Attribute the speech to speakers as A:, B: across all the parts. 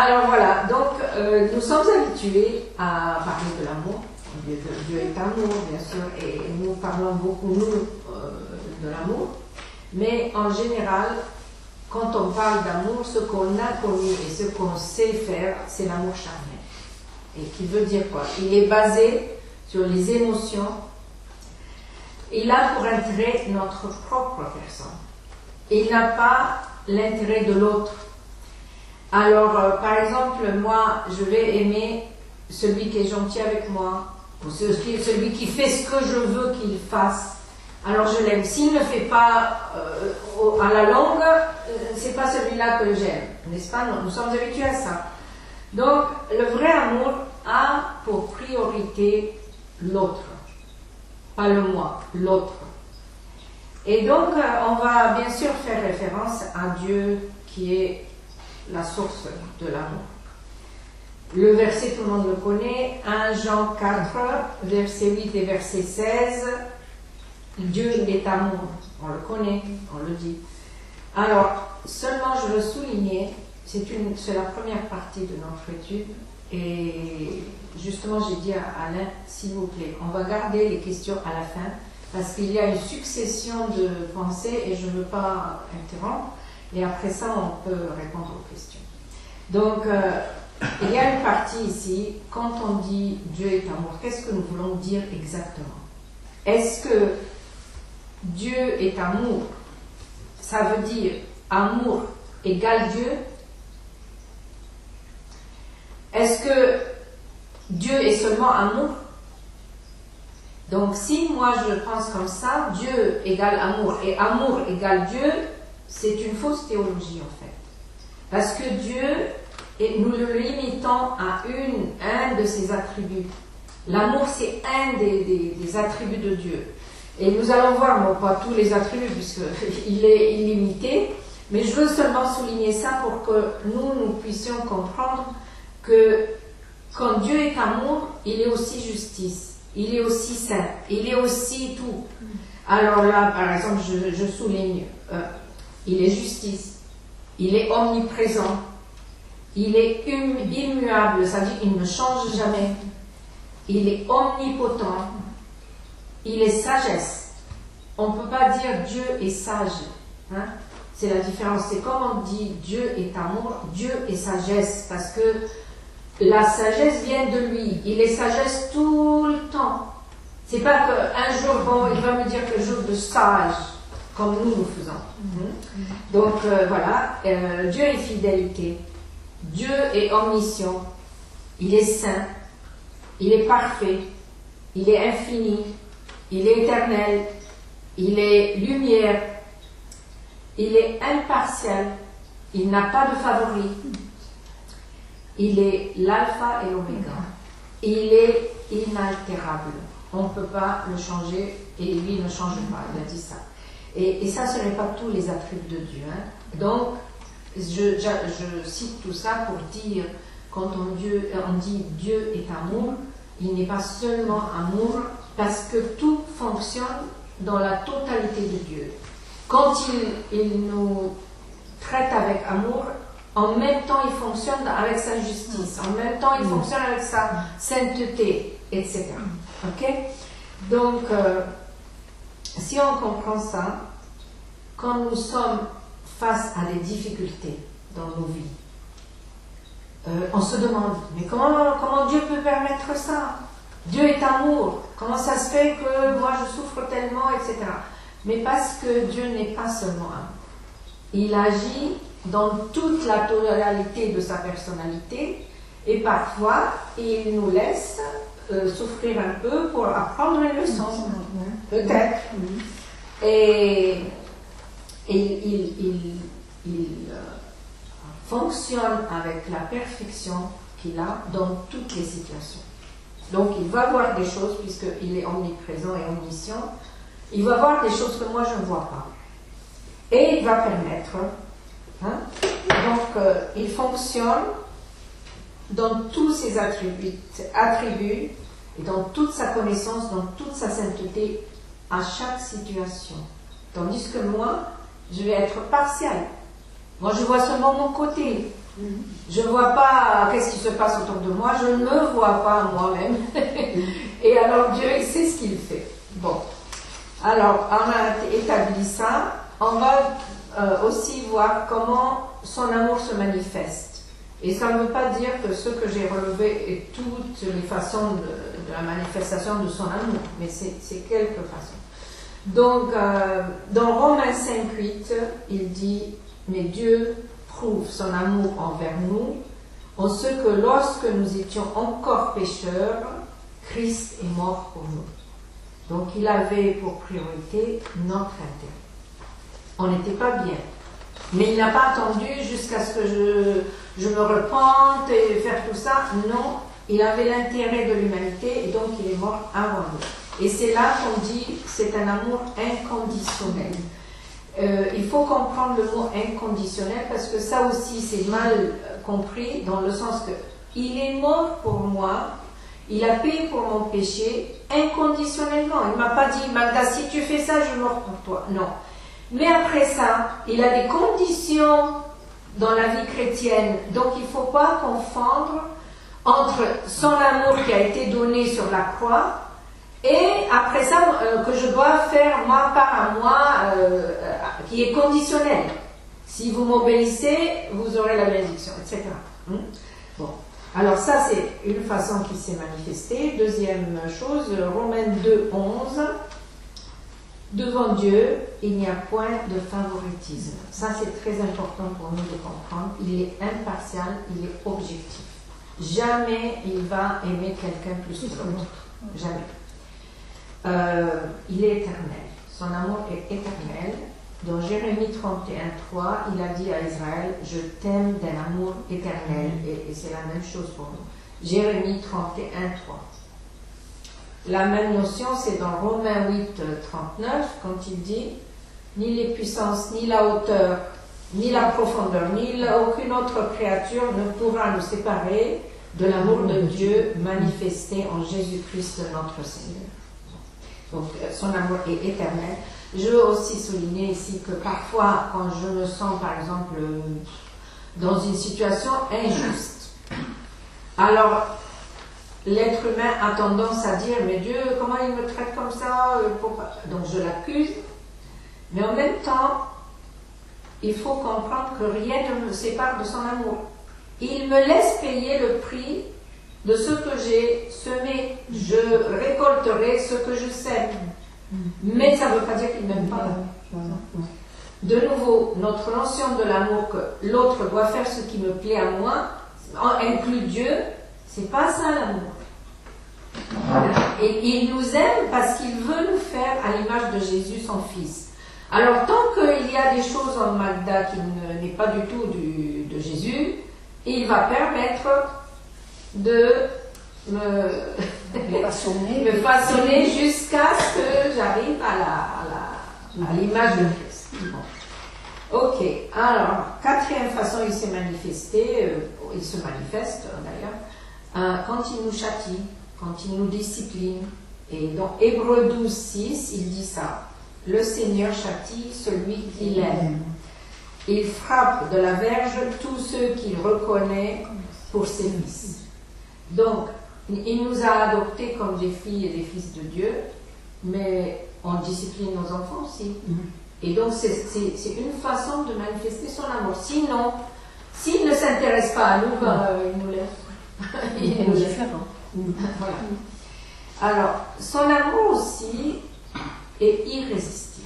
A: Alors voilà, donc nous sommes habitués à parler de l'amour. Dieu est amour, bien sûr, et nous parlons beaucoup, nous, de l'amour. Mais en général, quand on parle d'amour, ce qu'on a connu et ce qu'on sait faire, c'est l'amour charnel. Et qui veut dire quoi? Il est basé sur les émotions. Il a pour intérêt notre propre personne. Il n'a pas l'intérêt de l'autre. Alors, par exemple, moi, je vais aimer celui qui est gentil avec moi, ou celui qui fait ce que je veux qu'il fasse. Alors je l'aime. S'il ne le fait pas à la longue, c'est pas celui-là que j'aime, n'est-ce pas? Nous sommes habitués à ça. Donc, le vrai amour a pour priorité l'autre, pas le moi, l'autre. Et donc, on va bien sûr faire référence à Dieu qui est la source de l'amour. Le verset, tout le monde le connaît, 1 Jean 4, verset 8 et verset 16. Dieu est amour. On le connaît, on le dit. Alors, seulement je veux souligner, c'est la première partie de notre étude, et justement j'ai dit à Alain, s'il vous plaît, on va garder les questions à la fin, parce qu'il y a une succession de pensées et je ne veux pas interrompre, et après ça on peut répondre aux questions. Donc, il y a une partie ici, quand on dit Dieu est amour, qu'est-ce que nous voulons dire exactement? Est-ce que Dieu est amour, ça veut dire amour égale Dieu? Est-ce que Dieu est seulement amour? Donc si moi je pense comme ça, Dieu égale amour et amour égale Dieu, c'est une fausse théologie en fait. Parce que Dieu, et nous le limitons à un de ses attributs. L'amour c'est un des attributs de Dieu. Et nous allons voir, non pas tous les attributs, puisqu'il est illimité, mais je veux seulement souligner ça pour que nous puissions comprendre que quand Dieu est amour, il est aussi justice, il est aussi saint, il est aussi tout. Alors là, par exemple, je souligne, il est justice, il est omniprésent, il est immuable, ça dit qu'il ne change jamais, il est omnipotent, il est sagesse. On ne peut pas dire Dieu est sage. Hein? C'est la différence. C'est comme on dit Dieu est amour, Dieu est sagesse. Parce que la sagesse vient de lui. Il est sagesse tout le temps. C'est pas qu'un jour, bon, il va me dire quelque chose de sage, comme nous faisons. Donc voilà, Dieu est fidélité. Dieu est omniscient. Il est saint. Il est parfait. Il est infini. Il est éternel, il est lumière, il est impartial, il n'a pas de favori, il est l'alpha et l'oméga, il est inaltérable, on ne peut pas le changer et lui ne change pas, il a dit ça. Et ça, ce n'est pas tous les attributs de Dieu. Hein. Donc, je cite tout ça pour dire, quand on dit Dieu est amour, il n'est pas seulement amour, parce que tout fonctionne dans la totalité de Dieu. Quand il nous traite avec amour, en même temps il fonctionne avec sa justice, en même temps il fonctionne avec sa sainteté, etc. Ok? Donc, si on comprend ça, quand nous sommes face à des difficultés dans nos vies, on se demande, mais comment Dieu peut permettre ça? Dieu est amour, comment ça se fait que moi je souffre tellement, etc. Mais parce que Dieu n'est pas seulement amour. Il agit dans toute la totalité de sa personnalité et parfois il nous laisse souffrir un peu pour apprendre une leçon, peut-être. Et il fonctionne avec la perfection qu'il a dans toutes les situations. Donc il va voir des choses, puisqu'il est omniprésent et omniscient, il va voir des choses que moi je ne vois pas. Et il va permettre. Hein? Donc il fonctionne dans tous ses attributs et dans toute sa connaissance, dans toute sa sainteté, à chaque situation. Tandis que moi, je vais être partial. Moi je vois seulement mon côté. Je ne vois pas qu'est-ce qui se passe autour de moi, je ne me vois pas moi-même. Et alors Dieu, il sait ce qu'il fait. Bon, alors on a établi ça. On va aussi voir comment son amour se manifeste. Et ça ne veut pas dire que ce que j'ai relevé est toutes les façons de la manifestation de son amour, mais c'est quelques façons. Donc, dans Romains 5,8, il dit « Mais Dieu prouve son amour envers nous, en ce que lorsque nous étions encore pécheurs, Christ est mort pour nous. » Donc, il avait pour priorité notre intérêt. On n'était pas bien. Mais il n'a pas attendu jusqu'à ce que je me repente et faire tout ça. Non, il avait l'intérêt de l'humanité et donc il est mort avant nous. Et c'est là qu'on dit c'est un amour inconditionnel. Il faut comprendre le mot inconditionnel parce que ça aussi c'est mal compris dans le sens que il est mort pour moi, il a payé pour mon péché inconditionnellement. Il ne m'a pas dit Magda, si tu fais ça, je meurs pour toi. Non. Mais après ça, il a des conditions dans la vie chrétienne. Donc il ne faut pas confondre entre son amour qui a été donné sur la croix et après ça que je dois faire moi par moi qui est conditionnel. Si vous m'obéissez, vous aurez la bénédiction, etc. Bon. Alors ça c'est une façon qui s'est manifestée. Deuxième chose, Romains 2,11. Devant Dieu, il n'y a point de favoritisme. Ça, c'est très important pour nous de comprendre. Il est impartial, il est objectif. Jamais il va aimer quelqu'un plus que l'autre. Jamais. Il est éternel. Son amour est éternel. Dans Jérémie 31,3, il a dit à Israël, je t'aime d'un amour éternel. Et c'est la même chose pour nous. Jérémie 31,3. La même notion, c'est dans Romains 8,39, quand il dit ni les puissances, ni la hauteur, ni la profondeur, ni aucune autre créature ne pourra nous séparer de l'amour de Dieu manifesté en Jésus-Christ notre Seigneur. Donc, son amour est éternel. Je veux aussi souligner ici que parfois, quand je me sens, par exemple, dans une situation injuste, alors, l'être humain a tendance à dire, mais Dieu, comment il me traite comme ça? Donc je l'accuse. Mais en même temps, il faut comprendre que rien ne me sépare de son amour. Il me laisse payer le prix de ce que j'ai semé. Je récolterai ce que je sème. Mais ça ne veut pas dire qu'il ne m'aime pas. De nouveau, notre notion de l'amour que l'autre doit faire ce qui me plaît à moi, inclut Dieu. C'est pas ça l'amour. Et il nous aime parce qu'il veut nous faire à l'image de Jésus, son Fils. Alors, tant qu'il y a des choses en Magda qui n'est pas du tout de Jésus, il va permettre de me façonner jusqu'à ce que j'arrive à l'image de Christ. Bon. Ok, alors, quatrième façon, il s'est manifesté, il se manifeste d'ailleurs, quand il nous châtie, quand il nous discipline. Et dans Hébreux 12,6, il dit ça. Le Seigneur châtie celui qu'il aime. Il frappe de la verge tous ceux qu'il reconnaît pour ses fils. Donc, il nous a adoptés comme des filles et des fils de Dieu, mais on discipline nos enfants aussi. Et donc, c'est une façon de manifester son amour. Sinon, s'il ne s'intéresse pas à nous, il nous laisse. Il nous laisse. Voilà. Alors, son amour aussi est irrésistible.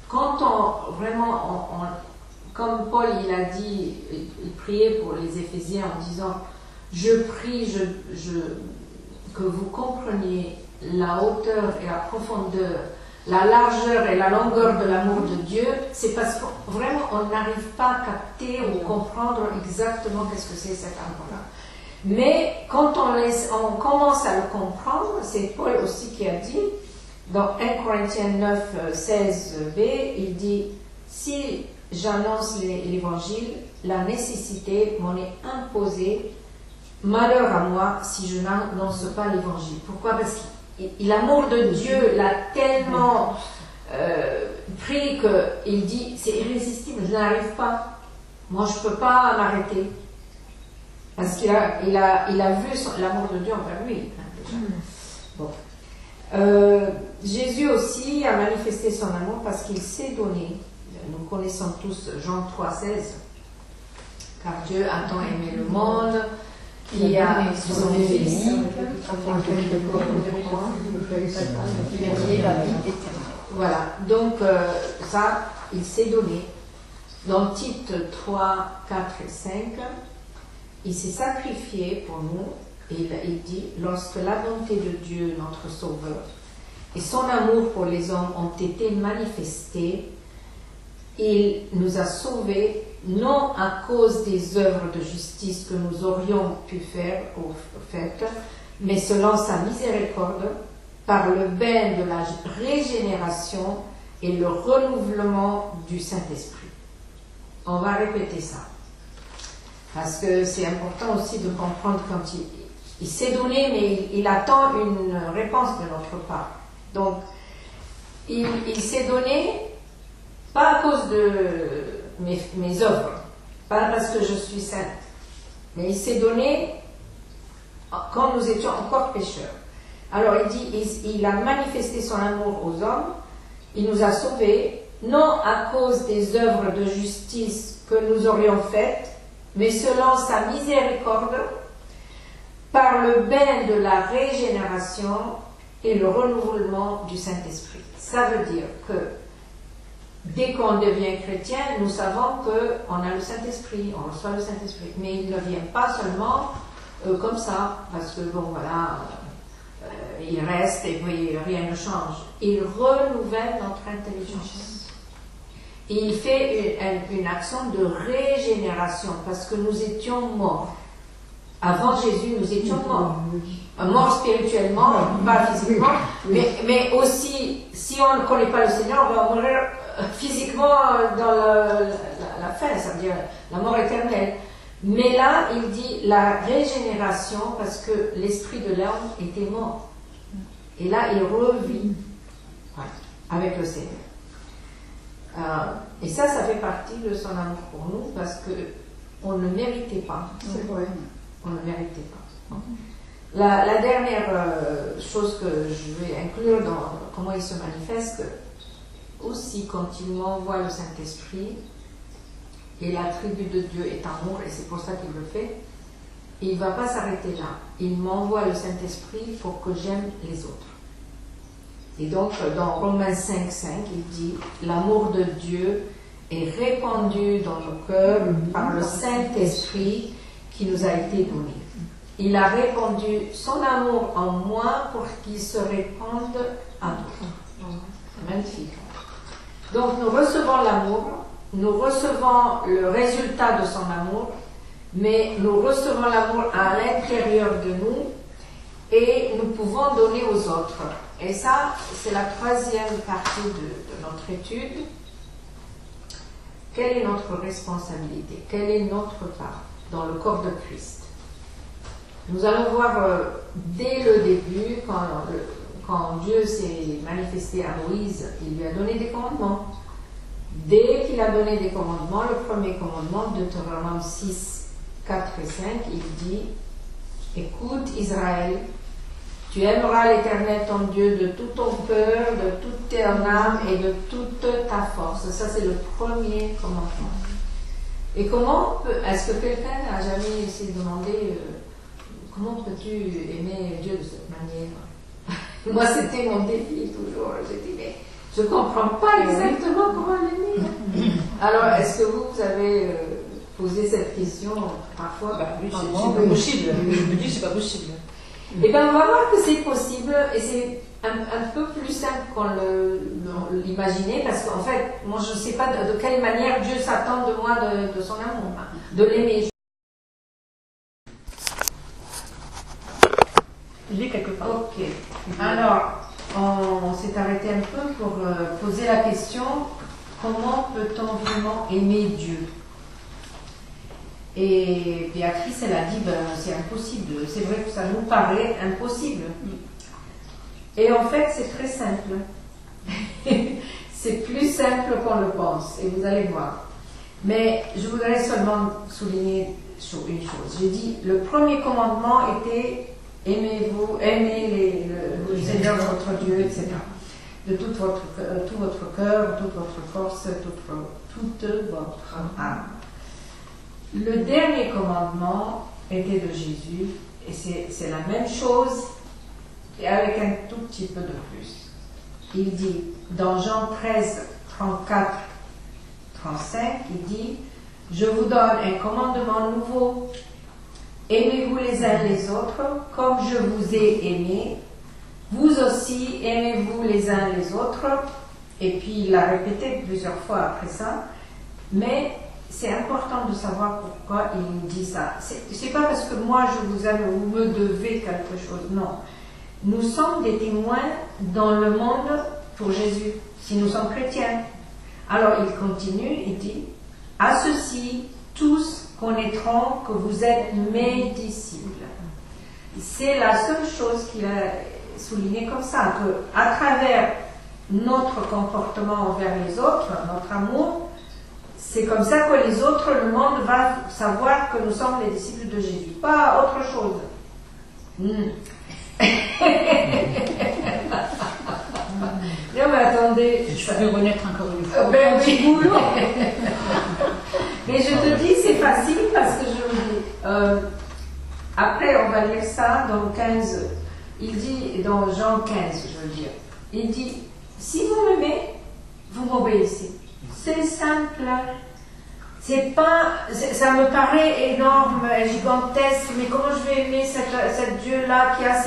A: Quand comme Paul il a dit, il priait pour les Éphésiens en disant je prie que vous compreniez la hauteur et la profondeur, la largeur et la longueur de l'amour de Dieu, c'est parce que vraiment on n'arrive pas à capter ou comprendre exactement qu'est-ce que c'est cet amour-là. Mais quand on commence à le comprendre, c'est Paul aussi qui a dit, dans 1 Corinthiens 9, 16b, il dit « Si j'annonce l'évangile, la nécessité m'en est imposée, malheur à moi si je n'annonce pas l'évangile. » Pourquoi? Parce que l'amour de Dieu l'a tellement pris qu'il dit « C'est irrésistible, je n'arrive pas. » moi je ne peux pas m'arrêter. Parce qu'il a vu l'amour de Dieu envers lui. Déjà. Bon. Jésus aussi a manifesté son amour parce qu'il s'est donné. Nous connaissons tous Jean 3,16. Car Dieu a tant aimé le monde qu'il a donné son Fils Voilà, donc ça, il s'est donné. Dans Tite 3, 4 et 5, il s'est sacrifié pour nous, et il dit, lorsque la bonté de Dieu, notre Sauveur, et son amour pour les hommes ont été manifestés, il nous a sauvés, non à cause des œuvres de justice que nous aurions pu faire au fait, mais selon sa miséricorde, par le bain de la régénération et le renouvellement du Saint-Esprit. On va répéter ça. Parce que c'est important aussi de comprendre quand il s'est donné, mais il attend une réponse de notre part. Donc, il s'est donné, pas à cause de mes œuvres, pas parce que je suis sainte, mais il s'est donné quand nous étions encore pécheurs. Alors il dit, il a manifesté son amour aux hommes, il nous a sauvés, non à cause des œuvres de justice que nous aurions faites, mais selon sa miséricorde, par le bain de la régénération et le renouvellement du Saint-Esprit. Ça veut dire que dès qu'on devient chrétien, nous savons qu'on a le Saint-Esprit, on reçoit le Saint-Esprit, mais il ne vient pas seulement comme ça, parce que bon voilà, il reste et puis rien ne change. Il renouvelle notre intelligence. Et il fait une action de régénération, parce que nous étions morts. Avant Jésus, nous étions morts. Morts spirituellement, pas physiquement, mais aussi, si on ne connaît pas le Seigneur, on va mourir physiquement dans la fin, ça veut dire la mort éternelle. Mais là, il dit la régénération, parce que l'esprit de l'homme était mort. Et là, il revit avec le Seigneur. Et ça fait partie de son amour pour nous, parce qu'on ne méritait pas.
B: C'est vrai.
A: On ne méritait pas. La dernière chose que je vais inclure dans comment il se manifeste, aussi quand il m'envoie le Saint-Esprit, et l'attribut de Dieu est amour, et c'est pour ça qu'il le fait, il ne va pas s'arrêter là. Il m'envoie le Saint-Esprit pour que j'aime les autres. Et donc, dans Romains 5,5, il dit « L'amour de Dieu est répandu dans nos cœurs par le Saint-Esprit qui nous a été donné. Il a répandu son amour en moi pour qu'il se répande à d'autres. » Magnifique. Donc, nous recevons l'amour, nous recevons le résultat de son amour, mais nous recevons l'amour à l'intérieur de nous et nous pouvons donner aux autres. Et ça, c'est la troisième partie de notre étude. Quelle est notre responsabilité? Quelle est notre part dans le corps de Christ? Nous allons voir dès le début, quand Dieu s'est manifesté à Moïse, il lui a donné des commandements. Dès qu'il a donné des commandements, le premier commandement, Deutéronome 6, 4 et 5, il dit « Écoute Israël, tu aimeras l'Éternel ton Dieu de tout ton cœur, de toute ton âme et de toute ta force. » Ça, c'est le premier commandement. Et comment est-ce que quelqu'un n'a jamais essayé de demander comment peux-tu aimer Dieu de cette manière? Moi, c'était mon défi toujours. J'ai dit, mais je ne comprends pas exactement comment l'aimer. Alors, est-ce que vous avez posé cette question parfois?
C: Oui, c'est pas possible. Je me dis, c'est pas possible.
A: Eh bien, on va voir que c'est possible et c'est un peu plus simple qu'on l'imaginait, parce qu'en fait, moi, je ne sais pas de quelle manière Dieu s'attend de moi, de son amour, de l'aimer.
C: J'ai quelque part.
A: Ok. Alors, on s'est arrêté un peu pour poser la question, comment peut-on vraiment aimer Dieu? Et Béatrice, elle a dit, c'est impossible. C'est vrai que ça nous paraît impossible. Et en fait, c'est très simple. C'est plus simple qu'on le pense, et vous allez voir. Mais je voudrais seulement souligner une chose. J'ai dit, le premier commandement était aimez-vous, aimez le Seigneur votre Dieu, etc. De tout votre cœur, toute votre force, toute votre âme. Le dernier commandement était de Jésus, et c'est la même chose, et avec un tout petit peu de plus. Il dit, dans Jean 13, 34, 35, il dit, je vous donne un commandement nouveau. Aimez-vous les uns les autres, comme je vous ai aimé. Vous aussi, aimez-vous les uns les autres. Et puis, il l'a répété plusieurs fois après ça. Mais c'est important de savoir pourquoi il nous dit ça. C'est pas parce que moi je vous aime, vous me devez quelque chose. Non. Nous sommes des témoins dans le monde pour Jésus, si nous sommes chrétiens. Alors, il continue, il dit, à ceci, tous connaîtront que vous êtes mes disciples. C'est la seule chose qu'il a souligné comme ça, que à travers notre comportement envers les autres, notre amour, c'est comme ça que les autres, le monde va savoir que nous sommes les disciples de Jésus, pas autre chose. Non mais attendez,
C: je vais renaître encore une fois.
A: Ben oui. Mais je te dis, c'est facile parce que je vous dis. Après, on va lire ça dans 15. Il dit, dans Jean 15, je veux dire. Il dit, si vous m'aimez, vous m'obéissez. C'est simple. C'est pas, ça me paraît énorme, gigantesque, mais comment je vais aimer cette Dieu-là qui a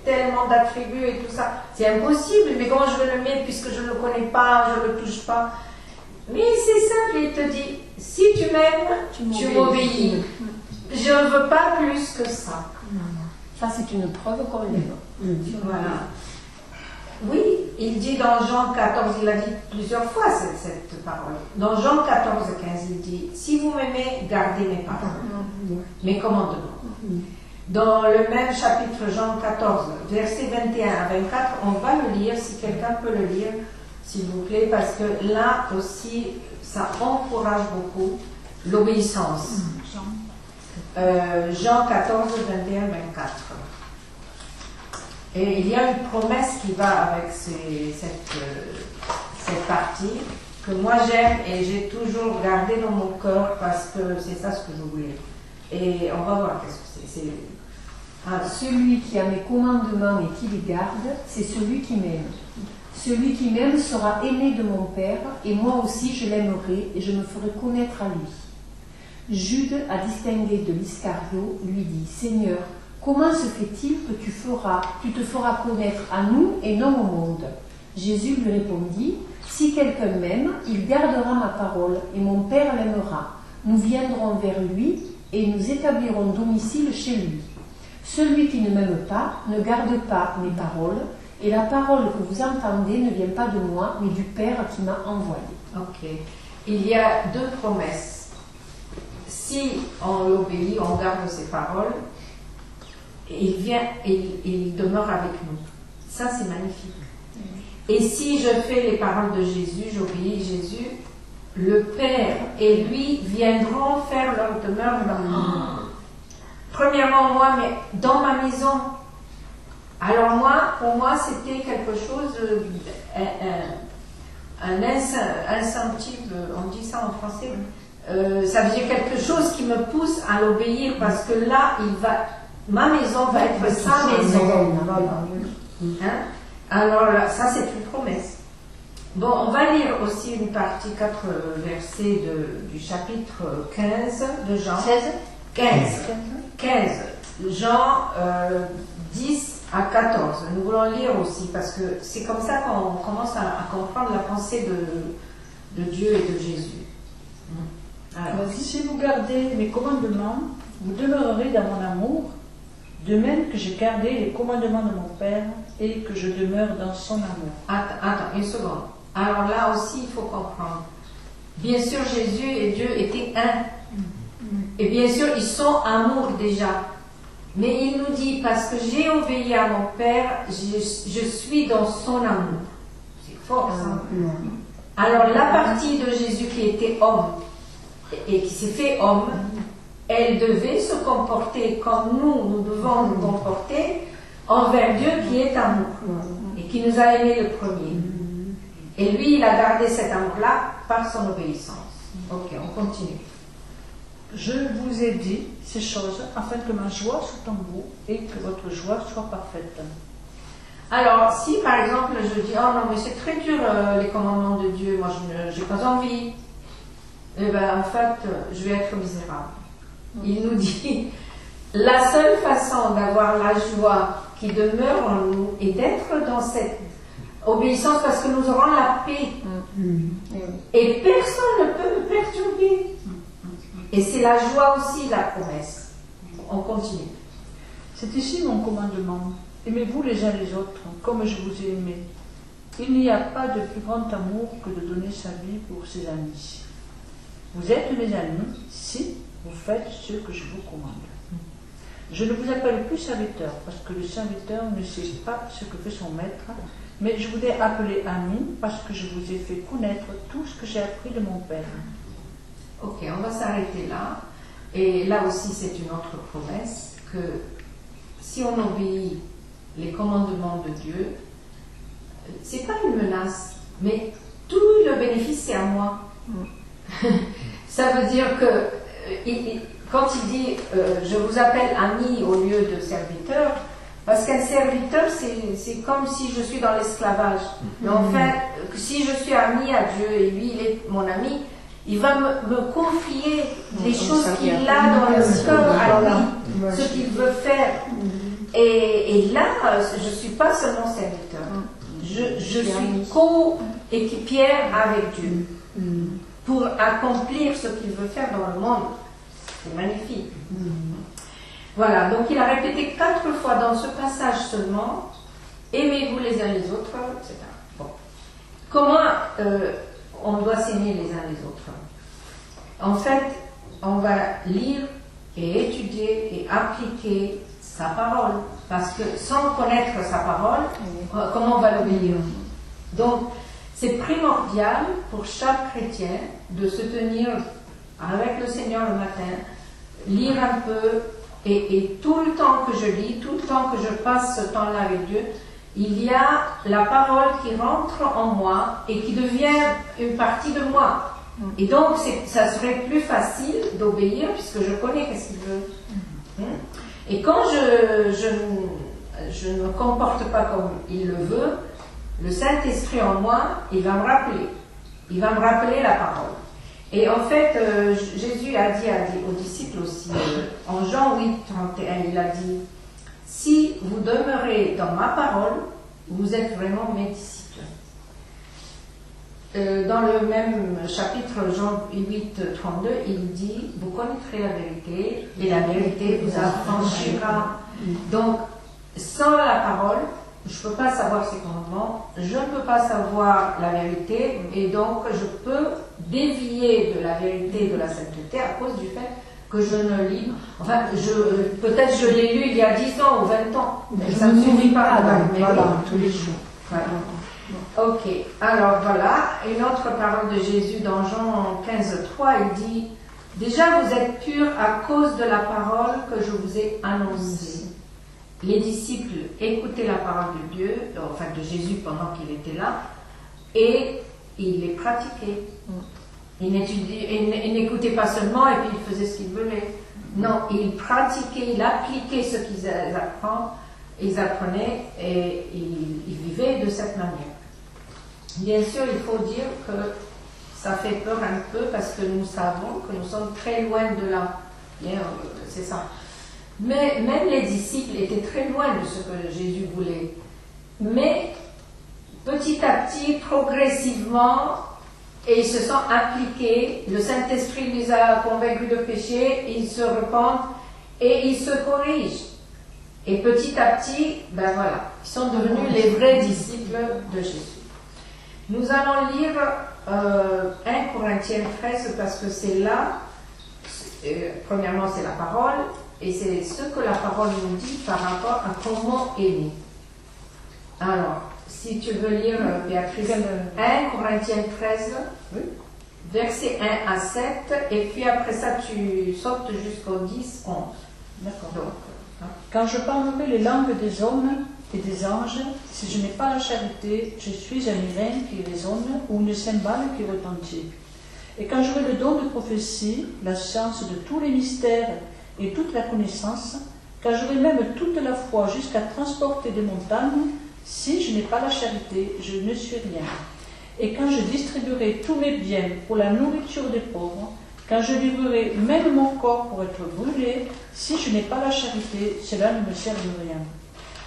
A: tellement d'attributs et tout ça? C'est impossible, mais comment je vais l'aimer puisque je ne le connais pas, je ne le touche pas? Mais c'est simple, il te dit, si tu m'aimes, tu m'obéis. Je ne veux pas plus que ça.
B: Ça, c'est une preuve qu'on l'aime.
A: Voilà. Oui, il dit dans Jean 14, il a dit plusieurs fois cette parole. Dans Jean 14, 15, il dit, si vous m'aimez, gardez mes paroles, mes commandements. Dans le même chapitre, Jean 14, versets 21 à 24, on va le lire, si quelqu'un peut le lire, s'il vous plaît, parce que là aussi, ça encourage beaucoup l'obéissance. Jean 14, 21, 24. Et il y a une promesse qui va avec cette partie que moi j'aime et j'ai toujours gardé dans mon cœur parce que c'est ça ce que je voulais. Et on va voir qu'est-ce que c'est.
B: Celui qui a mes commandements et qui les garde, c'est celui qui m'aime. Celui qui m'aime sera aimé de mon Père, et moi aussi je l'aimerai et je me ferai connaître à lui. Jude, à distinguer de l'Iscario, lui dit, Seigneur, comment se fait-il que tu te feras connaître à nous et non au monde? Jésus lui répondit, si quelqu'un m'aime, il gardera ma parole, et mon Père l'aimera. Nous viendrons vers lui, et nous établirons domicile chez lui. Celui qui ne m'aime pas ne garde pas mes paroles, et la parole que vous entendez ne vient pas de moi, mais du Père qui m'a envoyé.
A: Ok. Il y a deux promesses. Si on l'obéit, on garde ses paroles, il vient et il demeure avec nous. Ça, c'est magnifique. Et si je fais les paroles de Jésus, j'obéis Jésus, le Père et lui viendront faire leur demeure dans nous. Premièrement, moi, mais dans ma maison. Alors moi, pour moi, c'était quelque chose, un incentive, on dit ça en français, ça veut dire quelque chose qui me pousse à l'obéir parce que là, ma maison va être sa maison. Hein? Alors là, ça c'est une promesse. Bon, on va lire aussi une partie, 4 versets du chapitre 15 de Jean. 15. Jean 10 à 14. Nous voulons lire aussi parce que c'est comme ça qu'on commence à comprendre la pensée de Dieu et de Jésus.
D: Alors, si vous gardez mes commandements, vous demeurerez dans mon amour, de même que j'ai gardé les commandements de mon Père et que je demeure dans son amour.
A: Attends, une seconde. Alors là aussi, il faut comprendre. Bien sûr, Jésus et Dieu étaient un. Et bien sûr, ils sont amour déjà. Mais il nous dit, parce que j'ai obéi à mon Père, je suis dans son amour. C'est fort ça. Alors la partie de Jésus qui était homme, et qui s'est fait homme, elle devait se comporter comme nous devons nous comporter envers Dieu qui est amour et qui nous a aimés le premier. Et lui, il a gardé cet amour-là par son obéissance. Ok, on continue.
D: Je vous ai dit ces choses afin que ma joie soit en vous et que votre joie soit parfaite.
A: Alors, si par exemple je dis, oh non, mais c'est très dur les commandements de Dieu, moi je n'ai pas envie, eh bien en fait, je vais être misérable. Il nous dit, la seule façon d'avoir la joie qui demeure en nous est d'être dans cette obéissance parce que nous aurons la paix. Et personne ne peut me perturber. Et c'est la joie aussi, la promesse. On continue.
D: C'est ici mon commandement. Aimez-vous les uns les autres, comme je vous ai aimé. Il n'y a pas de plus grand amour que de donner sa vie pour ses amis. Vous êtes mes amis si vous faites ce que je vous commande. Je ne vous appelle plus serviteur, parce que le serviteur ne sait pas ce que fait son maître, mais je vous ai appelé ami, parce que je vous ai fait connaître tout ce que j'ai appris de mon Père.
A: Ok, on va s'arrêter là. Et là aussi, c'est une autre promesse, que si on obéit les commandements de Dieu, c'est pas une menace, mais tout le bénéfice, c'est à moi. Ça veut dire que quand il dit je vous appelle ami au lieu de serviteur, parce qu'un serviteur c'est comme si je suis dans l'esclavage. Mais en fait, si je suis ami à Dieu et lui il est mon ami, il va me confier les choses qu'il a dans le cœur à lui, ce qu'il veut faire. Et là, je ne suis pas seulement serviteur, je suis co-équipière avec Dieu pour accomplir ce qu'il veut faire dans le monde. C'est magnifique. Voilà, donc il a répété 4 fois dans ce passage seulement, aimez-vous les uns les autres, etc. Bon. Comment on doit s'aimer les uns les autres? En fait, on va lire et étudier et appliquer sa parole, parce que sans connaître sa parole, comment on va l'obéir? Donc, c'est primordial pour chaque chrétien de se tenir avec le Seigneur le matin, lire un peu, et tout le temps que je lis, tout le temps que je passe ce temps-là avec Dieu, il y a la parole qui rentre en moi et qui devient une partie de moi. Et donc, ça serait plus facile d'obéir puisque je connais qu'est-ce qu'il veut. Et quand je ne me comporte pas comme il le veut, le Saint-Esprit en moi, il va me rappeler. Il va me rappeler la parole. Et en fait, Jésus a dit aux disciples aussi, en Jean 8, 31, il a dit, si vous demeurez dans ma parole, vous êtes vraiment mes disciples. Dans le même chapitre, Jean 8, 32, il dit, vous connaîtrez la vérité, et la vérité vous affranchira. Donc, sans la parole, je ne peux pas savoir ses commandements, je ne peux pas savoir la vérité, et donc je peux dévier de la vérité et de la sainteté à cause du fait que je ne lis. Enfin, peut-être je l'ai lu il y a 10 ans ou 20 ans, mais ça ne suffit pas.
B: Voilà, tous les jours.
A: Voilà. Ok, alors voilà, une autre parole de Jésus dans Jean 15, 3, il dit, déjà vous êtes purs à cause de la parole que je vous ai annoncée. Les disciples écoutaient la parole de Dieu, enfin de Jésus pendant qu'il était là, et ils les pratiquaient. Ils n'écoutaient pas seulement et puis ils faisaient ce qu'ils voulaient. Non, ils pratiquaient, ils appliquaient ce qu'ils apprenaient et ils vivaient de cette manière. Bien sûr, il faut dire que ça fait peur un peu parce que nous savons que nous sommes très loin de là. Bien, c'est ça. Mais même les disciples étaient très loin de ce que Jésus voulait. Mais petit à petit, progressivement, et ils se sont appliqués, le Saint-Esprit les a convaincus de péché, ils se repentent et ils se corrigent. Et petit à petit, ben voilà, ils sont devenus les vrais disciples de Jésus. Nous allons lire 1 Corinthiens 13 parce que c'est là, premièrement c'est la parole, et c'est ce que la parole nous dit par rapport à comment aimer. Alors, si tu veux lire, Béatrice, 1 Corinthiens 13, Versets 1 à 7, et puis après ça, tu sautes jusqu'au 10, 11.
D: D'accord.
A: Donc,
D: Quand je parlerai les langues des hommes et des anges, si je n'ai pas la charité, je suis un airain qui résonne ou une cymbale qui retentit. Et quand j'aurai le don de prophétie, la science de tous les mystères et toute la connaissance, quand j'aurai même toute la foi jusqu'à transporter des montagnes, si je n'ai pas la charité, je ne suis rien. Et quand je distribuerai tous mes biens pour la nourriture des pauvres, quand je livrerai même mon corps pour être brûlé, si je n'ai pas la charité, cela ne me sert de rien.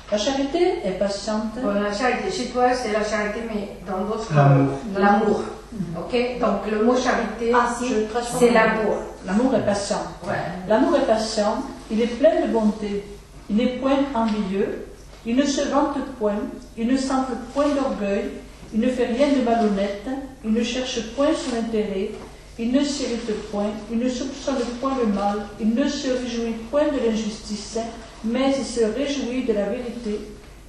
D: La charité est patiente.
A: bon, la charité, chez toi, c'est la charité, mais dans d'autres
E: L'amour.
A: Ok, donc le mot charité, ici,
D: je transforme.
A: c'est l'amour.
D: L'amour est patient.
A: Ouais.
D: L'amour est patient, il est plein de bonté, il n'est point envieux, il ne se vante point, il ne s'enfle point d'orgueil, il ne fait rien de malhonnête, il ne cherche point son intérêt, il ne s'irrite point, il ne soupçonne point le mal, il ne se réjouit point de l'injustice, mais il se réjouit de la vérité,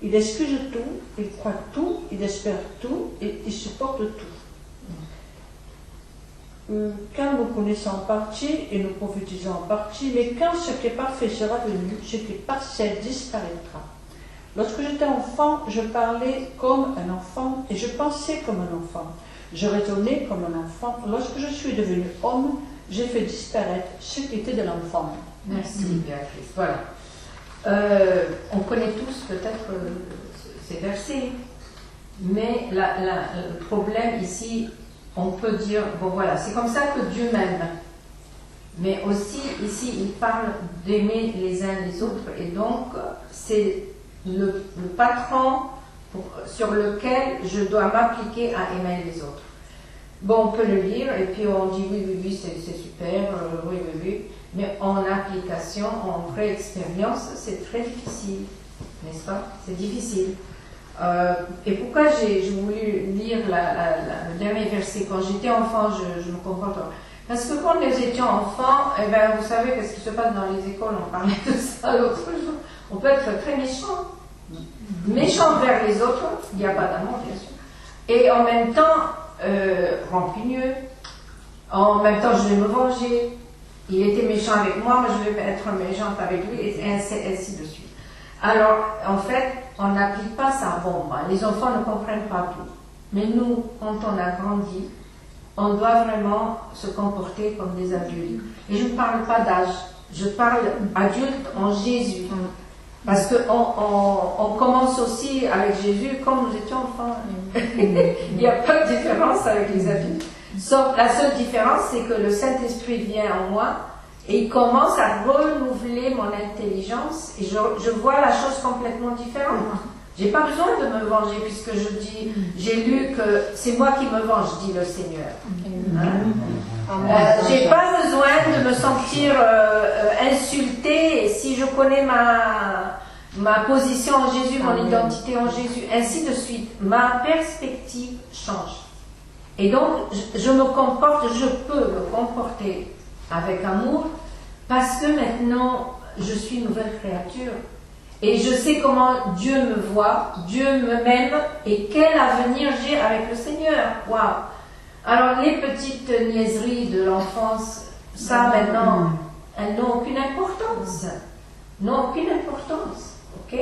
D: il excuse tout, il croit tout, il espère tout et il supporte tout. Quand nous connaissons en partie et nous prophétisons en partie, mais quand ce qui est parfait sera venu, ce qui est partiel disparaîtra. Lorsque j'étais enfant, je parlais comme un enfant et je pensais comme un enfant. Je raisonnais comme un enfant. Lorsque je suis devenu homme, j'ai fait disparaître ce qui était de l'enfant.
A: Merci, Béatrice. Voilà. On connaît tous peut-être ces versets, mais le problème ici, on peut dire, bon voilà, c'est comme ça que Dieu m'aime. Mais aussi, ici, il parle d'aimer les uns les autres, et donc, c'est le patron sur lequel je dois m'appliquer à aimer les autres. Bon, on peut le lire, et puis on dit oui, c'est super, oui. Mais en application, en vraie expérience, c'est très difficile, n'est-ce pas? C'est difficile. Et pourquoi j'ai voulu lire le dernier verset? Quand j'étais enfant, je me comporte. Parce que quand nous étions enfants, eh ben, vous savez qu'est-ce qui se passe dans les écoles, on parlait de ça l'autre jour. On peut être très méchant. Méchant vers les autres, il n'y a pas d'amour, bien sûr. Et en même temps, rancunieux. En même temps, je vais me venger. Il était méchant avec moi, moi je vais être méchante avec lui, et ainsi de suite. Alors, en fait, on n'applique pas ça. Bon, les enfants ne comprennent pas tout. Mais nous, quand on a grandi, on doit vraiment se comporter comme des adultes. Et je ne parle pas d'âge, je parle adulte en Jésus. Parce qu'on commence aussi avec Jésus comme nous étions enfants. Il n'y a pas de différence avec les adultes. Sauf la seule différence, c'est que le Saint-Esprit vient en moi et il commence à renouveler mon intelligence et je vois la chose complètement différente. J'ai pas besoin de me venger puisque je dis, j'ai lu que c'est moi qui me venge, dit le Seigneur. J'ai pas besoin de me sentir insultée et si je connais ma position en Jésus, mon identité en Jésus, ainsi de suite, ma perspective change. Et donc, je peux me comporter avec amour parce que maintenant, je suis une nouvelle créature. Et je sais comment Dieu me voit, Dieu m'aime et quel avenir j'ai avec le Seigneur. Waouh! Alors, les petites niaiseries de l'enfance, ça maintenant, elles n'ont aucune importance. N'ont aucune importance. Ok?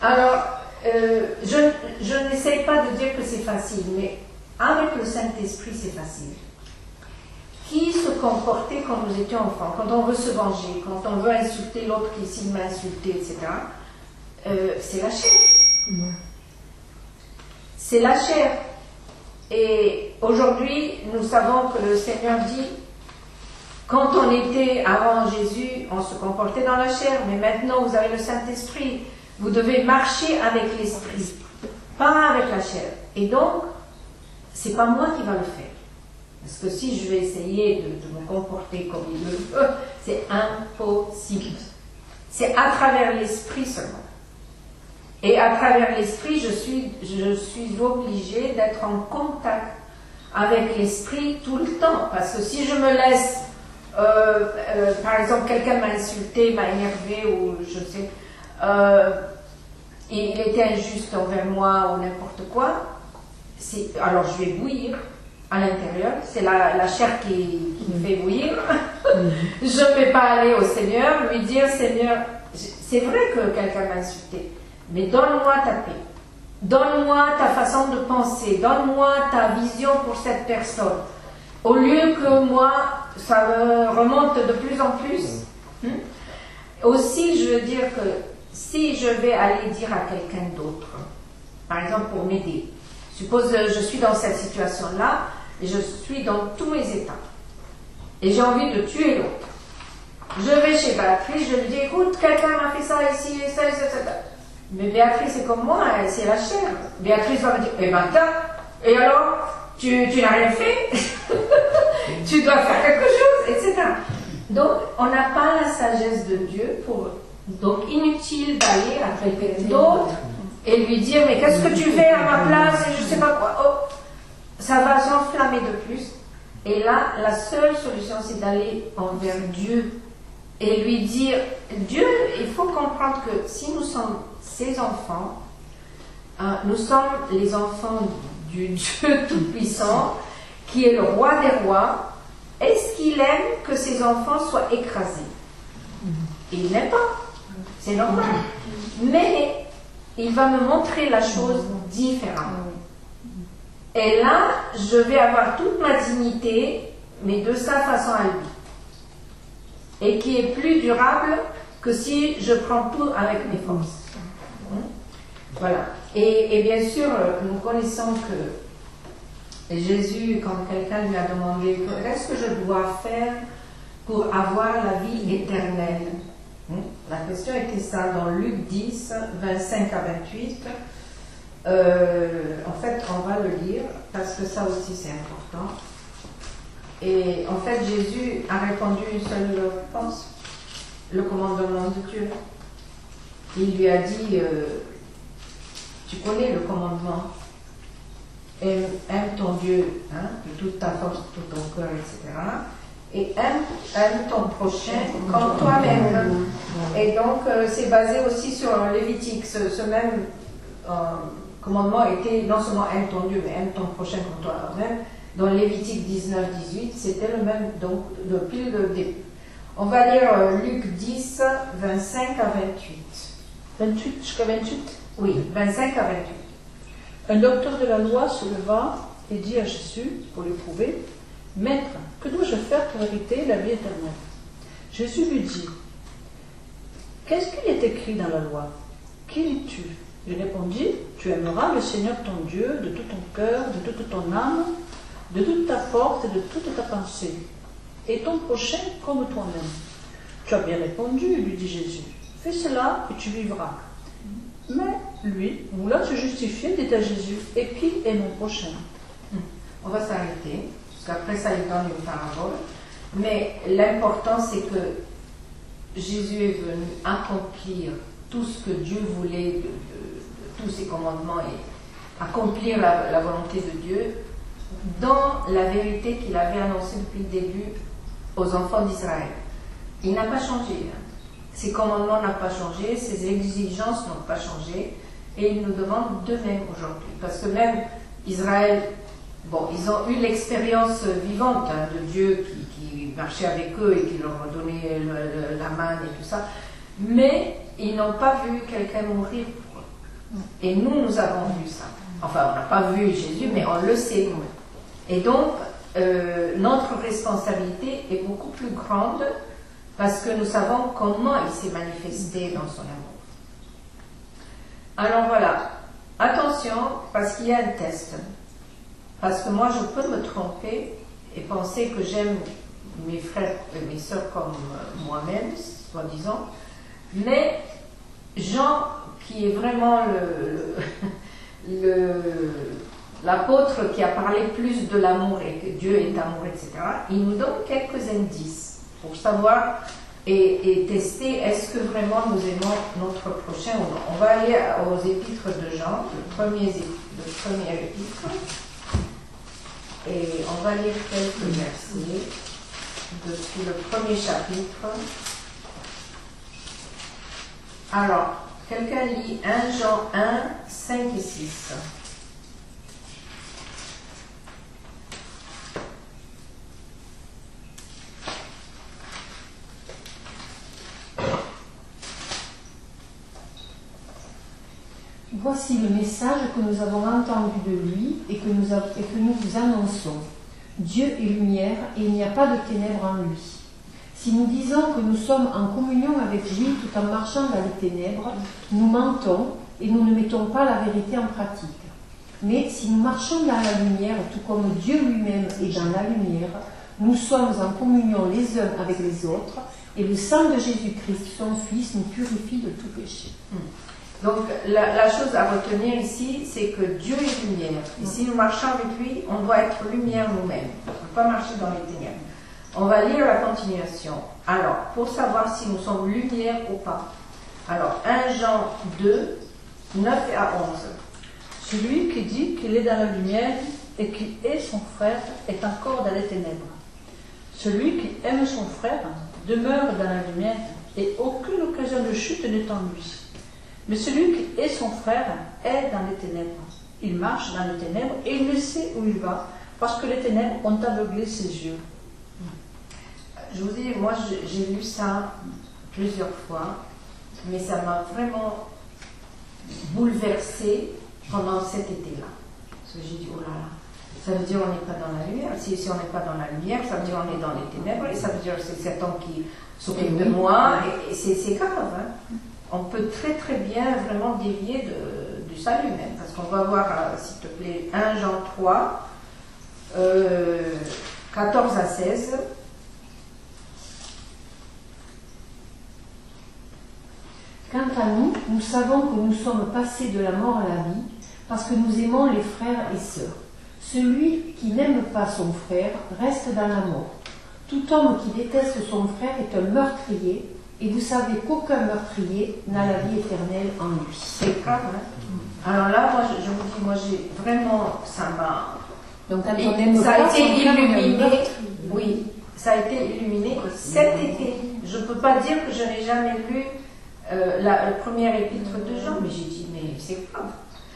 A: Alors, je n'essaye pas de dire que c'est facile, mais avec le Saint-Esprit, c'est facile. Qui se comportait quand nous étions enfants, quand on veut se venger, quand on veut insulter l'autre qui s'il m'a insulté, etc. C'est la chair. C'est la chair. Et aujourd'hui, nous savons que le Seigneur dit, quand on était avant Jésus, on se comportait dans la chair, mais maintenant vous avez le Saint-Esprit. Vous devez marcher avec l'Esprit, pas avec la chair. Et donc, c'est pas moi qui va le faire. Parce que si je vais essayer de me comporter comme il le veut, c'est impossible. C'est à travers l'Esprit seulement. Et à travers l'Esprit, je suis obligée d'être en contact avec l'Esprit tout le temps. Parce que si je me laisse, par exemple, quelqu'un m'a insulté, m'a énervé, ou je sais, il était injuste envers moi, ou n'importe quoi, alors je vais bouillir. à l'intérieur, c'est la chair qui me fait bouillir. Je ne vais pas aller au Seigneur, lui dire, Seigneur, c'est vrai que quelqu'un m'a insulté, mais donne-moi ta paix. Donne-moi ta façon de penser, donne-moi ta vision pour cette personne. Au lieu que moi, ça me remonte de plus en plus. Aussi, je veux dire que si je vais aller dire à quelqu'un d'autre, par exemple pour m'aider, suppose je suis dans cette situation-là, et je suis dans tous mes états, et j'ai envie de tuer l'autre. Je vais chez Béatrice, je lui dis, écoute, quelqu'un m'a fait ça ici, et ça. Mais Béatrice est comme moi, c'est la chair. Béatrice va me dire, eh ben et alors, tu n'as rien fait. Tu dois faire quelque chose, etc. Donc, on n'a pas la sagesse de Dieu donc inutile d'aller à quelqu'un d'autre et lui dire, mais qu'est-ce que tu fais à ma place et je sais pas quoi. Oh, ça va s'enflammer de plus. Et là, la seule solution, c'est d'aller envers Dieu et lui dire, Dieu, il faut comprendre que si nous sommes ses enfants, nous sommes les enfants du Dieu Tout-Puissant, qui est le roi des rois. Est-ce qu'il aime que ses enfants soient écrasés? Il n'aime pas, c'est normal. Mais il va me montrer la chose différemment. Et là, je vais avoir toute ma dignité, mais de sa façon à lui. Et qui est plus durable que si je prends tout avec mes forces. Voilà. Et bien sûr, nous connaissons que Jésus, quand quelqu'un lui a demandé qu'est-ce que je dois faire pour avoir la vie éternelle, la question était ça dans Luc 10, 25 à 28. En fait, on va le lire parce que ça aussi c'est important. Et en fait, Jésus a répondu une seule réponse, le commandement de Dieu. Il lui a dit, tu connais le commandement, aime ton Dieu de toute ta force, de tout ton cœur, etc. Et aime ton prochain comme toi-même. Et donc, c'est basé aussi sur Lévitique. Ce même commandement était non seulement aime ton Dieu, mais aime ton prochain comme toi-même. Dans Lévitique 19-18, c'était le même, donc depuis le début. On va lire Luc 10, 25 à 28.
D: 28 jusqu'à 28?
A: Oui, 25 à 28.
D: Un docteur de la loi se leva et dit à Jésus, pour le prouver, « Maître, que dois-je faire pour hériter la vie éternelle ?» Jésus lui dit, « Qu'est-ce qu'il est écrit dans la loi? Qui lis-tu » Il répondit, « Tu aimeras le Seigneur ton Dieu de tout ton cœur, de toute ton âme, de toute ta force et de toute ta pensée, et ton prochain comme toi-même. » Tu as bien répondu, lui dit Jésus, « Fais cela et tu vivras. » Mais lui, voulant se justifier, dit à Jésus, « Et qui est mon prochain ?»
A: On va s'arrêter, parce qu'après ça, il donne une parabole. Mais l'important, c'est que Jésus est venu accomplir tout ce que Dieu voulait de tous ses commandements et accomplir la volonté de Dieu dans la vérité qu'il avait annoncée depuis le début aux enfants d'Israël. Il n'a pas changé. Ses commandements n'ont pas changé, ses exigences n'ont pas changé, et il nous demande de même aujourd'hui. Parce que même Israël, bon, ils ont eu l'expérience vivante de Dieu qui marchait avec eux et qui leur donnait la manne et tout ça, mais ils n'ont pas vu quelqu'un mourir pour eux. Et nous avons vu ça. Enfin, on n'a pas vu Jésus, mais on le sait. Et donc, notre responsabilité est beaucoup plus grande parce que nous savons comment il s'est manifesté dans son amour. Alors voilà, attention, parce qu'il y a un test. Parce que moi, je peux me tromper et penser que j'aime mes frères et mes sœurs comme moi-même, soi-disant, mais Jean, qui est vraiment l'apôtre qui a parlé plus de l'amour et que Dieu est amour, etc., il nous donne quelques indices pour savoir et tester est-ce que vraiment nous aimons notre prochain ou non. On va aller aux épîtres de Jean, le premier épître, et on va lire quelques versets depuis le premier chapitre. Alors, quelqu'un lit 1 Jean 1, 5 et 6.
B: Voici le message que nous avons entendu de lui et que nous vous annonçons. Dieu est lumière et il n'y a pas de ténèbres en lui. Si nous disons que nous sommes en communion avec lui tout en marchant dans les ténèbres, nous mentons et nous ne mettons pas la vérité en pratique. Mais si nous marchons dans la lumière, tout comme Dieu lui-même est dans la lumière, nous sommes en communion les uns avec les autres et le sang de Jésus-Christ, son Fils, nous purifie de tout péché.
A: Donc la chose à retenir ici, c'est que Dieu est lumière. Et si nous marchons avec lui, on doit être lumière nous-mêmes. On ne peut pas marcher dans les ténèbres. On va lire la continuation. Alors, pour savoir si nous sommes lumière ou pas. Alors, 1 Jean 2, 9 à 11.
D: Celui qui dit qu'il est dans la lumière et qui est son frère est encore dans les ténèbres. Celui qui aime son frère demeure dans la lumière et aucune occasion de chute n'est en lui. Mais celui qui est son frère est dans les ténèbres. Il marche dans les ténèbres et il ne sait où il va parce que les ténèbres ont aveuglé ses yeux.
A: Je vous dis, moi j'ai lu ça plusieurs fois, mais ça m'a vraiment bouleversée pendant cet été-là. Parce que j'ai dit, oh là là, ça veut dire on n'est pas dans la lumière. Si on n'est pas dans la lumière, ça veut dire on est dans les ténèbres, et ça veut dire que c'est cet homme qui s'occupe de moi, et c'est grave. Hein. On peut très très bien vraiment dévier du salut même, parce qu'on va voir, s'il te plaît, 1 Jean 3, 14 à 16.
B: Quant à nous, nous savons que nous sommes passés de la mort à la vie parce que nous aimons les frères et sœurs. Celui qui n'aime pas son frère reste dans la mort. Tout homme qui déteste son frère est un meurtrier, et vous savez qu'aucun meurtrier n'a la vie éternelle en lui.
A: C'est grave, hein? Alors là, moi, je vous dis, moi, j'ai vraiment, ça m'a...
B: Donc, quand
A: ça a été illuminé, oui, ça a été illuminé cet été. Je ne peux pas dire que je n'ai jamais lu le premier épître de Jean, mais j'ai dit, mais c'est grave.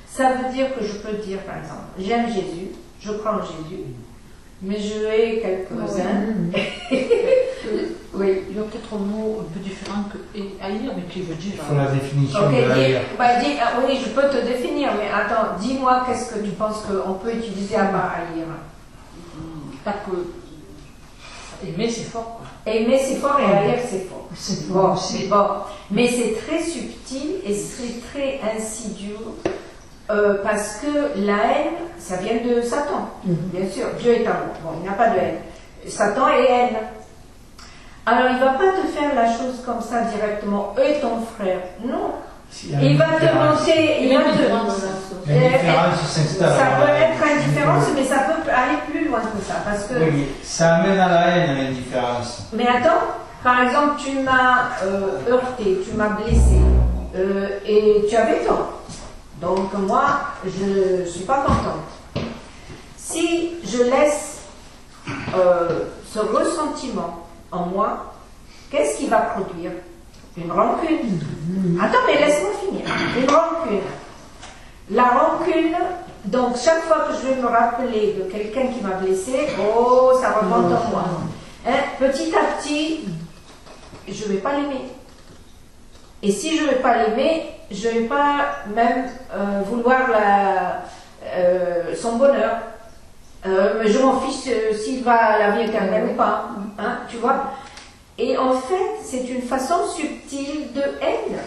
A: Ça veut dire que je peux dire, par exemple, j'aime Jésus, je prends Jésus, mais je hais quelques-uns. Oui.
D: Il y a peut-être un mot un peu différent que haïr, mais qui veut dire.
E: Il faut la définition
A: Okay,
E: de haïr.
A: Oui, je peux te définir, mais attends, dis-moi qu'est-ce que tu penses qu'on peut utiliser à part haïr.
D: Pas que. Aimer, c'est fort, quoi.
A: Aimer, c'est fort, et haïr, c'est fort.
D: C'est
A: Bon,
D: fort.
A: c'est bon. Mais c'est très subtil et c'est très insidieux. Parce que la haine, ça vient de Satan. Bien sûr, Dieu est amour. Bon, il n'y a pas de haine. Satan est haine. Alors, il ne va pas te faire la chose comme ça directement. Eux, ton frère. Non. Il va te monter. Il va te.
E: L'indifférence s'installe.
A: Ça peut être indifférence, mais ça peut aller plus loin que ça. Parce que.
E: Oui, ça amène à la haine, l'indifférence.
A: Mais attends, par exemple, tu m'as heurté, tu m'as blessé, et tu avais tort. Donc moi, je ne suis pas contente. Si je laisse ce ressentiment en moi, qu'est-ce qu'il va produire? Une rancune. Attends, mais laisse-moi finir. Une rancune. La rancune, donc chaque fois que je vais me rappeler de quelqu'un qui m'a blessé, oh, ça remonte en moi. Hein, petit à petit, je ne vais pas l'aimer. Et si je ne vais pas l'aimer, je ne vais pas même vouloir son bonheur. Mais je m'en fiche s'il va à la vie éternelle ou pas. Hein, tu vois? Et en fait, c'est une façon subtile de haine.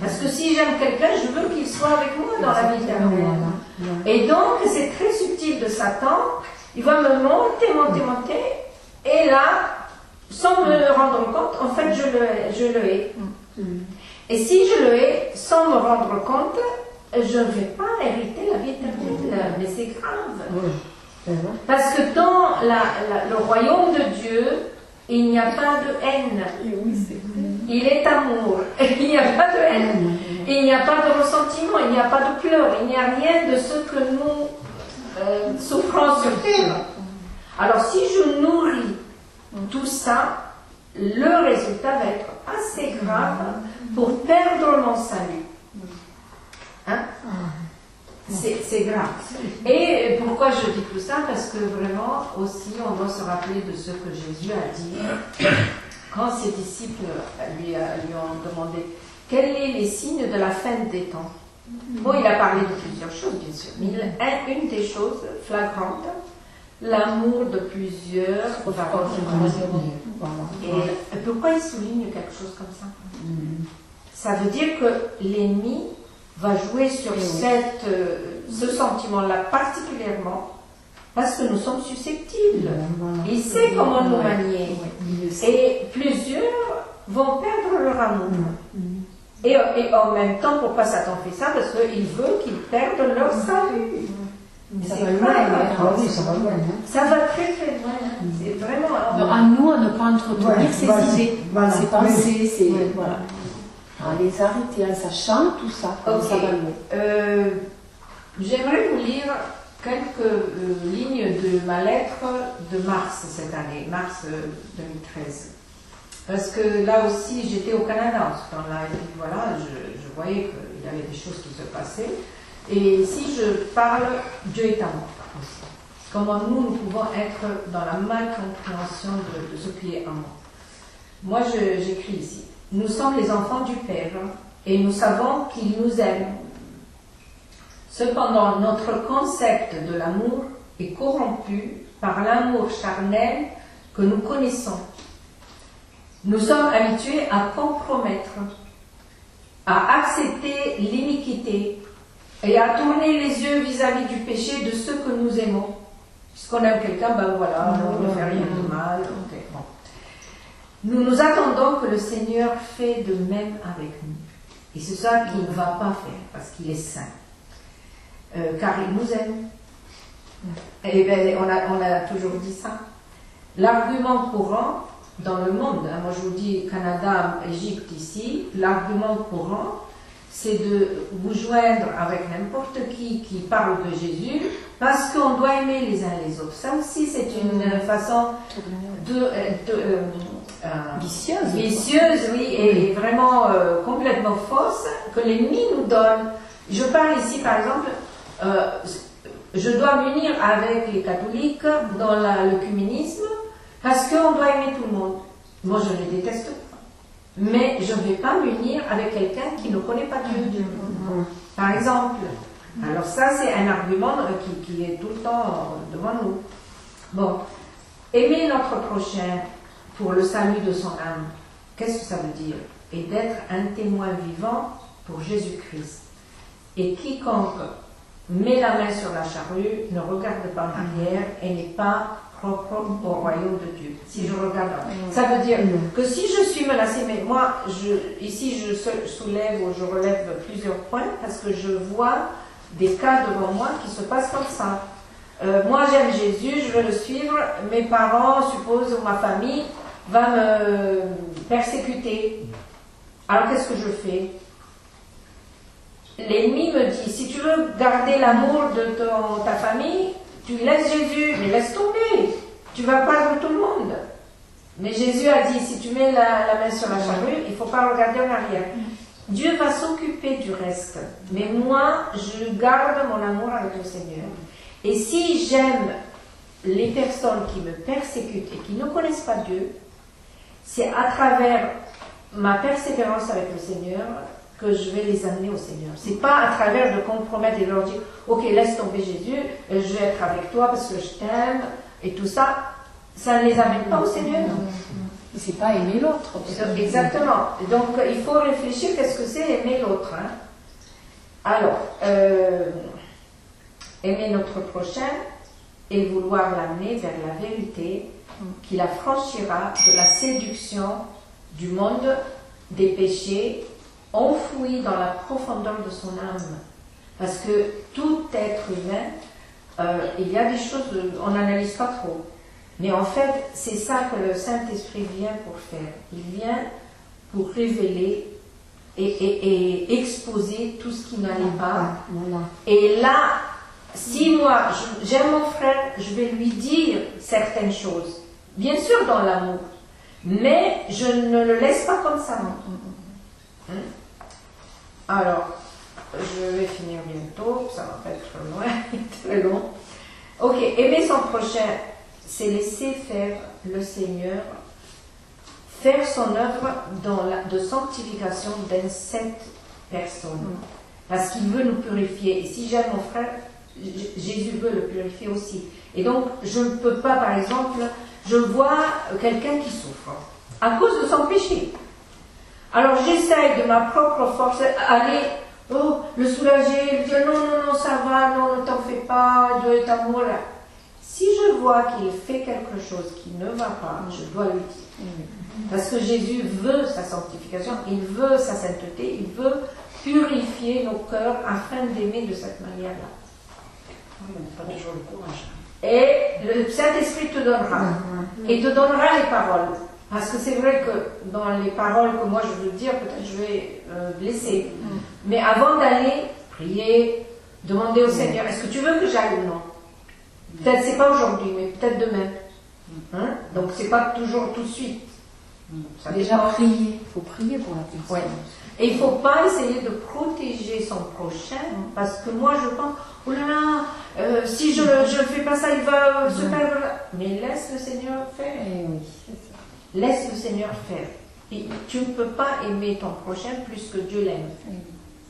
A: Parce que si j'aime quelqu'un, je veux qu'il soit avec moi dans la vie éternelle. Et donc, c'est très subtil de Satan. Il va me monter. Et là, sans me rendre compte, en fait, je le hais. Et si je le hais, sans me rendre compte, je ne vais pas hériter la vie éternelle. Mais c'est grave. Parce que dans le royaume de Dieu, il n'y a pas de haine. Il est amour. Il n'y a pas de haine. Il n'y a pas de ressentiment. Il n'y a pas de pleurs. Il n'y a rien de ce que nous souffrons sur terre. Alors si je nourris tout ça, le résultat va être assez grave pour perdre mon salut. Hein? C'est grave. Et pourquoi je dis tout ça? Parce que vraiment aussi on doit se rappeler de ce que Jésus a dit quand ses disciples lui ont demandé quels sont les signes de la fin des temps. Bon, il a parlé de plusieurs choses, bien sûr, mais une des choses flagrantes, l'amour de plusieurs va Et pourquoi il souligne quelque chose comme ça? Ça veut dire que l'ennemi va jouer sur ce sentiment-là particulièrement parce que nous sommes susceptibles. Il sait comment nous manier. Et plusieurs vont perdre leur amour. Et en même temps, pourquoi Satan fait ça? Parce qu'il veut qu'ils perdent leur salut.
B: Ça va loin,
A: ça va très très loin. C'est vraiment.
B: Alors, à nous à ne pas entretenir ces idées, ces pensées, ces. Voilà. À les arrêter en sachant tout ça, comme ça va loin.
A: J'aimerais vous lire quelques lignes de ma lettre de mars cette année, mars 2013. Parce que là aussi, j'étais au Canada en ce temps-là, et puis voilà, je voyais qu'il y avait des choses qui se passaient. Et si je parle, Dieu est amour aussi. Comment nous pouvons être dans la malcompréhension de ce qui est amour. Moi, j'écris ici. Nous sommes les enfants du Père et nous savons qu'il nous aime. Cependant, notre concept de l'amour est corrompu par l'amour charnel que nous connaissons. Nous sommes habitués à compromettre, à accepter l'iniquité et à tourner les yeux vis-à-vis du péché de ceux que nous aimons. Puisqu'on aime quelqu'un, ben voilà, on ne fait rien de mal. Okay, bon. Nous nous attendons que le Seigneur fait de même avec nous. Et c'est ça qu'il ne va pas faire, parce qu'il est saint. Car il nous aime. Et bien, on a toujours dit ça. L'argument courant dans le monde, hein, moi je vous dis Canada, Égypte ici, l'argument courant, c'est de vous joindre avec n'importe qui parle de Jésus, parce qu'on doit aimer les uns les autres. Ça aussi, c'est une façon vicieuse, oui, et vraiment complètement fausse, que l'ennemi nous donne. Je parle ici, par exemple, je dois m'unir avec les catholiques dans l'œcuménisme, parce qu'on doit aimer tout le monde. Moi, je les déteste pas. Mais je ne vais pas m'unir avec quelqu'un qui ne connaît pas Dieu. Par exemple. Alors ça, c'est un argument qui est tout le temps devant nous. Bon. Aimer notre prochain pour le salut de son âme, qu'est-ce que ça veut dire? Et d'être un témoin vivant pour Jésus-Christ. Et quiconque met la main sur la charrue ne regarde pas en arrière et n'est pas propre au royaume de Dieu. Si je regarde, ça veut dire que si je suis menacée, mais moi, ici je soulève ou je relève plusieurs points parce que je vois des cas devant moi qui se passent comme ça. Moi j'aime Jésus, je veux le suivre, mes parents, suppose, ou ma famille va me persécuter. Alors qu'est-ce que je fais? L'ennemi me dit, si tu veux garder l'amour de ta famille, tu laisses Jésus, mais laisse tomber, tu vas perdre tout le monde. Mais Jésus a dit, si tu mets la main sur la charrue, il ne faut pas regarder en arrière. Dieu va s'occuper du reste, mais moi, je garde mon amour avec le Seigneur. Et si j'aime les personnes qui me persécutent et qui ne connaissent pas Dieu, c'est à travers ma persévérance avec le Seigneur que je vais les amener au Seigneur. C'est pas à travers de compromettre et de leur dire ok, laisse tomber Jésus, je vais être avec toi parce que je t'aime et tout ça, ça ne les amène pas au Seigneur.
B: C'est pas aimer l'autre.
A: Exactement. Donc il faut réfléchir qu'est-ce que c'est aimer l'autre. Hein? Alors, aimer notre prochain et vouloir l'amener vers la vérité qui la franchira de la séduction du monde des péchés enfoui dans la profondeur de son âme. Parce que tout être humain, il y a des choses, on n'analyse pas trop. Mais en fait, c'est ça que le Saint-Esprit vient pour faire. Il vient pour révéler et exposer tout ce qui n'allait pas. Et là, si moi, j'aime mon frère, je vais lui dire certaines choses. Bien sûr dans l'amour. Mais je ne le laisse pas comme ça. Alors, je vais finir bientôt, ça va pas être loin, très long. Ok, aimer son prochain, c'est laisser faire le Seigneur faire son œuvre de sanctification dans cette personne. parce qu'il veut nous purifier. Et si j'aime mon frère, Jésus veut le purifier aussi. Et donc, je ne peux pas, par exemple, je vois quelqu'un qui souffre à cause de son péché. Alors, j'essaye de ma propre force aller le soulager, lui dire non, ça va, non, ne t'en fais pas, Dieu est amour. Si je vois qu'il fait quelque chose qui ne va pas, je dois lui dire. Parce que Jésus veut sa sanctification, il veut sa sainteté, il veut purifier nos cœurs afin d'aimer de cette manière-là.
D: Oui, on n'a pas toujours le courage.
A: Et le Saint-Esprit te donnera. Et te donnera les paroles. Parce que c'est vrai que dans les paroles que moi je veux dire, peut-être je vais blesser. Mais avant d'aller, prier, demander au Seigneur, est-ce que tu veux que j'aille ou non? Peut-être c'est pas aujourd'hui, mais peut-être demain. Hein? Donc c'est pas toujours tout de suite. Ça
B: Déjà
A: dépend.
B: prier, il faut prier pour la personne.
A: Ouais. Et il ne faut pas essayer de protéger son prochain, parce que moi je pense, oh là là, si je ne fais pas ça, il va se perdre. Mais laisse le Seigneur faire.
B: Eh oui, c'est ça.
A: Laisse le Seigneur faire. Et tu ne peux pas aimer ton prochain plus que Dieu l'aime.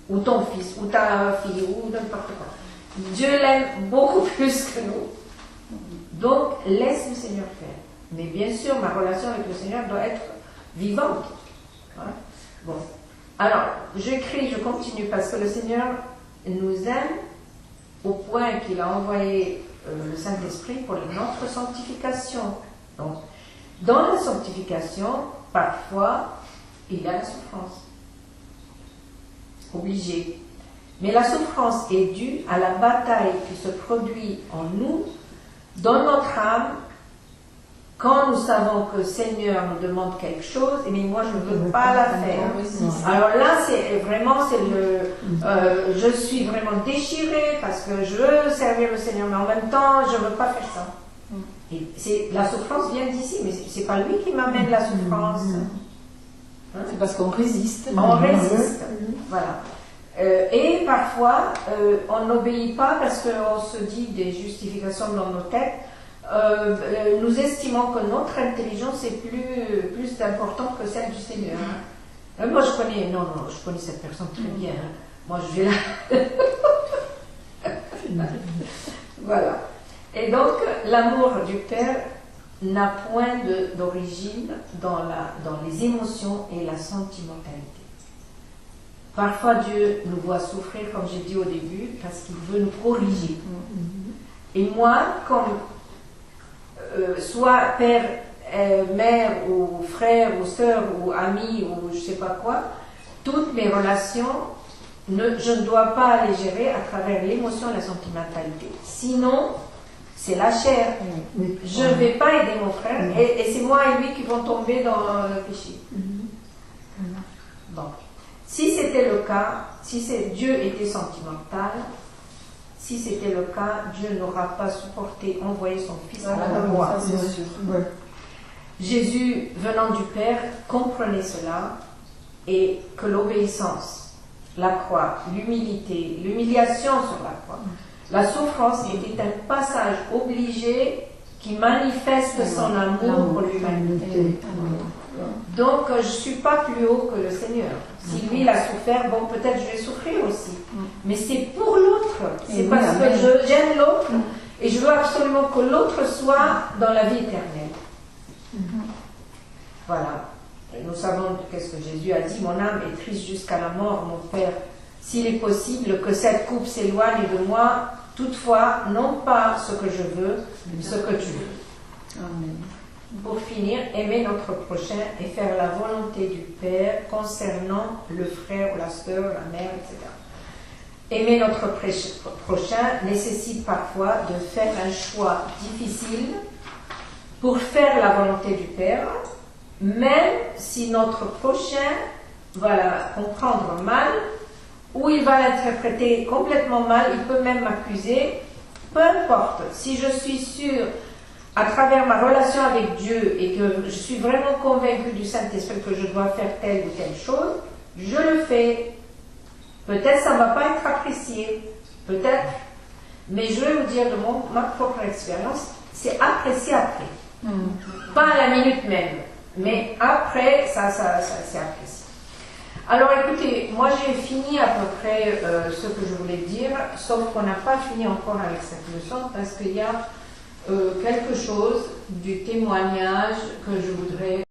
A: Ou ton fils, ou ta fille, ou n'importe quoi. Dieu l'aime beaucoup plus que nous. Donc, laisse le Seigneur faire. Mais bien sûr, ma relation avec le Seigneur doit être vivante. Hein? Bon. Alors, je continue, parce que le Seigneur nous aime au point qu'il a envoyé le Saint-Esprit pour notre sanctification. Donc, dans la sanctification, parfois, il y a la souffrance. Obligé. Mais la souffrance est due à la bataille qui se produit en nous, dans notre âme, quand nous savons que le Seigneur nous demande quelque chose, et mais moi je ne veux pas la faire. Alors là, je suis vraiment déchirée parce que je veux servir le Seigneur, mais en même temps, je ne veux pas faire ça. Et la souffrance vient d'ici, mais ce n'est pas lui qui m'amène la souffrance. Hein?
B: C'est parce qu'on résiste.
A: On résiste. Voilà. Et parfois, on n'obéit pas parce qu'on se dit des justifications dans nos têtes. Nous estimons que notre intelligence est plus importante que celle du Seigneur. Moi, je connais cette personne très bien. Hein. Moi, je vais là. Voilà. Et donc, l'amour du Père n'a point d'origine dans les émotions et la sentimentalité. Parfois, Dieu nous voit souffrir, comme j'ai dit au début, parce qu'il veut nous corriger. Et moi, comme soit père, mère, ou frère, ou sœur, ou ami, ou je ne sais pas quoi, toutes mes relations, je ne dois pas les gérer à travers l'émotion et la sentimentalité. Sinon, c'est la chair. Je ne vais pas aider mon frère, et c'est moi et lui qui vont tomber dans le péché. Bon. Si c'était le cas, Dieu était sentimental, si c'était le cas, Dieu n'aura pas envoyé son Fils à la croix. Jésus, venant du Père, comprenait cela, et que l'obéissance, la croix, l'humiliation sur la croix, la souffrance était un passage obligé qui manifeste son amour pour l'humanité. Donc, je ne suis pas plus haut que le Seigneur. Si lui, il a souffert, bon, peut-être je vais souffrir aussi. Mais c'est pour l'autre. C'est parce que j'aime l'autre et je veux absolument que l'autre soit dans la vie éternelle. Voilà. Et nous savons qu'est-ce que Jésus a dit. Mon âme est triste jusqu'à la mort, mon Père. S'il est possible que cette coupe s'éloigne de moi, toutefois, non pas ce que je veux, mais ce que tu veux.
B: Amen.
A: Pour finir, aimer notre prochain et faire la volonté du Père concernant le frère ou la sœur, la mère, etc. Aimer notre prochain nécessite parfois de faire un choix difficile pour faire la volonté du Père, même si notre prochain va la comprendre mal ou il va l'interpréter complètement mal, il peut même m'accuser, peu importe. Si je suis sûre à travers ma relation avec Dieu et que je suis vraiment convaincue du Saint-Esprit que je dois faire telle ou telle chose, je le fais. Peut-être ça ne va pas être apprécié, peut-être, mais je vais vous dire de ma propre expérience, c'est apprécié après. Pas à la minute même, mais après, ça c'est apprécié. Alors écoutez, moi j'ai fini à peu près ce que je voulais dire, sauf qu'on n'a pas fini encore avec cette leçon parce qu'il y a quelque chose du témoignage que je voudrais